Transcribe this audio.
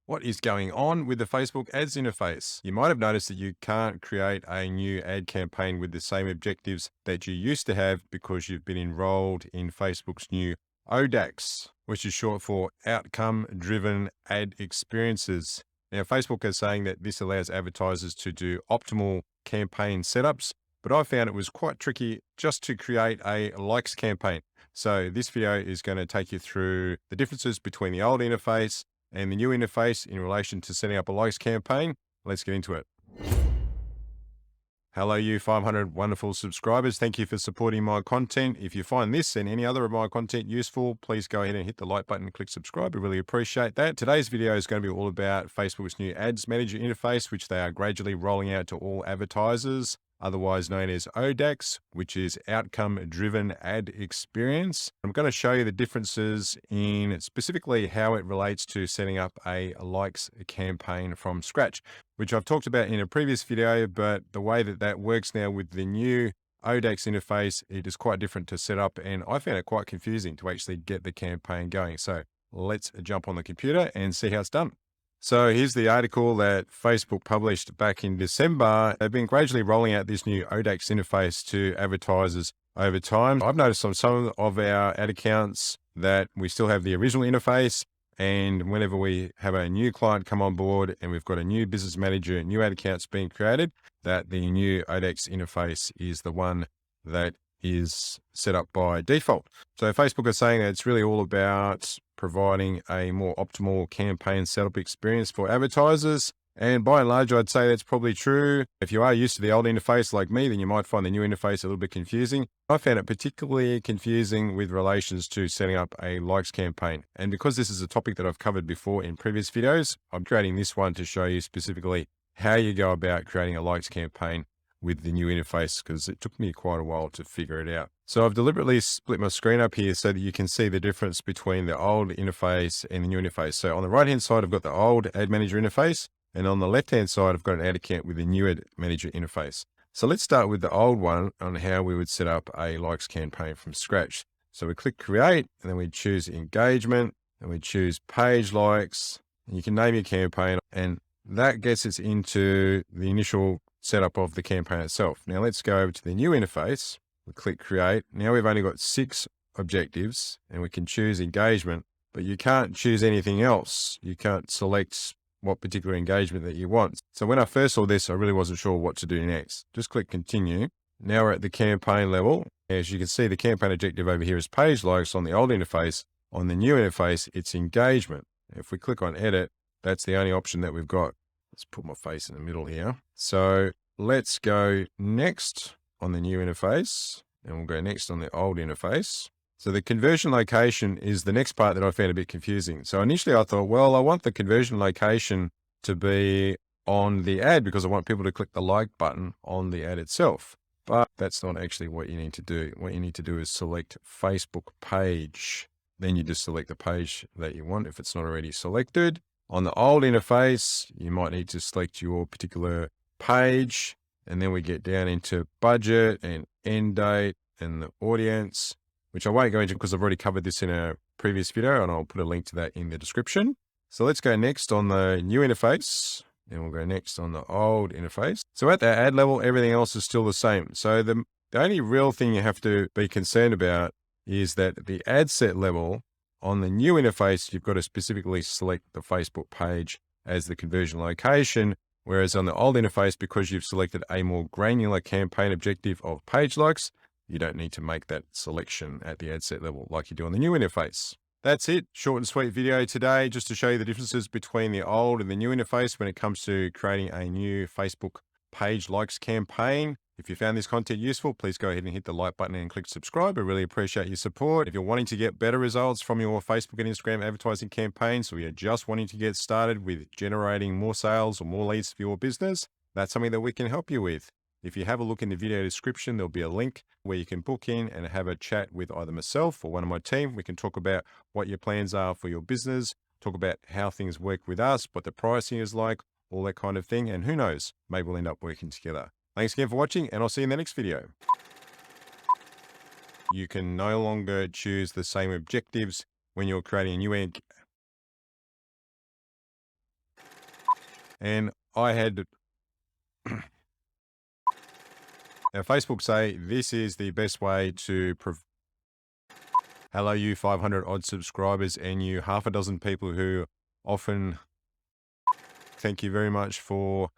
What is going on with the Facebook ads interface? You might have noticed that you can't create a new ad campaign with the same objectives that you used to have because you've been enrolled in Facebook's new ODAX, which is short for Outcome Driven Ad Experiences. Now, Facebook is saying that this allows advertisers to do optimal campaign setups, but I found it was quite tricky just to create a likes campaign. So this video is going to take you through the differences between the old interface and the new interface in relation to setting up a likes campaign. Let's get into it. Hello, you 500 wonderful subscribers. Thank you for supporting my content. If you find this and any other of my content useful, please go ahead and hit the like button and click subscribe. I really appreciate that. Today's video is going to be all about Facebook's new ads manager interface, which they are gradually rolling out to all advertisers, otherwise known as ODAX, which is Outcome Driven Ad Experience. I'm going to show you the differences in specifically how it relates to setting up a likes campaign from scratch, which I've talked about in a previous video, but the way that that works now with the new ODAX interface, it is quite different to set up, and I found it quite confusing to actually get the campaign going. So let's jump on the computer and see how it's done. So here's the article that Facebook published back in December. They've been gradually rolling out this new ODAX interface to advertisers over time. I've noticed on some of our ad accounts that we still have the original interface. And whenever we have a new client come on board and we've got a new business manager, new ad accounts being created, that the new ODAX interface is the one that is set up by default. So Facebook is saying that it's really all about providing a more optimal campaign setup experience for advertisers. And by and large, I'd say that's probably true. If you are used to the old interface like me, then you might find the new interface a little bit confusing. I found it particularly confusing with relations to setting up a likes campaign. And because this is a topic that I've covered before in previous videos, I'm creating this one to show you specifically how you go about creating a likes campaign with the new interface, because it took me quite a while to figure it out. So I've deliberately split my screen up here so that you can see the difference between the old interface and the new interface. So on the right hand side, I've got the old ad manager interface. And on the left-hand side, I've got an ad account with the new ad manager interface. So let's start with the old one on how we would set up a likes campaign from scratch. So we click create, and then we choose engagement, and we choose page likes. And you can name your campaign, and that gets us into the initial setup of the campaign itself. Now let's go over to the new interface. We click create. Now we've only got 6 objectives, and we can choose engagement, but you can't choose anything else. You can't select what particular engagement that you want. So when I first saw this, I really wasn't sure what to do next. Just click continue. Now we're at the campaign level. As you can see, the campaign objective over here is page likes on the old interface. On the new interface, it's engagement. If we click on edit, that's the only option that we've got. Let's put my face in the middle here. So let's go next on the new interface, and we'll go next on the old interface. So the conversion location is the next part that I found a bit confusing. So initially I thought, well, I want the conversion location to be on the ad because I want people to click the like button on the ad itself. But that's not actually what you need to do. What you need to do is select Facebook page. Then you just select the page that you want if it's not already selected. On the old interface, you might need to select your particular page. And then we get down into budget and end date and the audience, which I won't go into because I've already covered this in a previous video, and I'll put a link to that in the description. So let's go next on the new interface, and we'll go next on the old interface. So at the ad level, everything else is still the same. So the only real thing you have to be concerned about is that the ad set level on the new interface, you've got to specifically select the Facebook page as the conversion location. Whereas on the old interface, because you've selected a more granular campaign objective of page likes, you don't need to make that selection at the ad set level like you do on the new interface. That's it. Short and sweet video today, just to show you the differences between the old and the new interface when it comes to creating a new Facebook page likes campaign. If you found this content useful, please go ahead and hit the like button and click subscribe. I really appreciate your support. If you're wanting to get better results from your Facebook and Instagram advertising campaigns, or you're just wanting to get started with generating more sales or more leads for your business, that's something that we can help you with. If you have a look in the video description, there'll be a link where you can book in and have a chat with either myself or one of my team. We can talk about what your plans are for your business, talk about how things work with us, what the pricing is like, all that kind of thing. And who knows, maybe we'll end up working together. Thanks again for watching, and I'll see you in the next video. You can no longer choose the same objectives when you're creating a new And I had now Facebook say this is the best way to hello, you 500 odd subscribers and you half a dozen people who often thank you very much for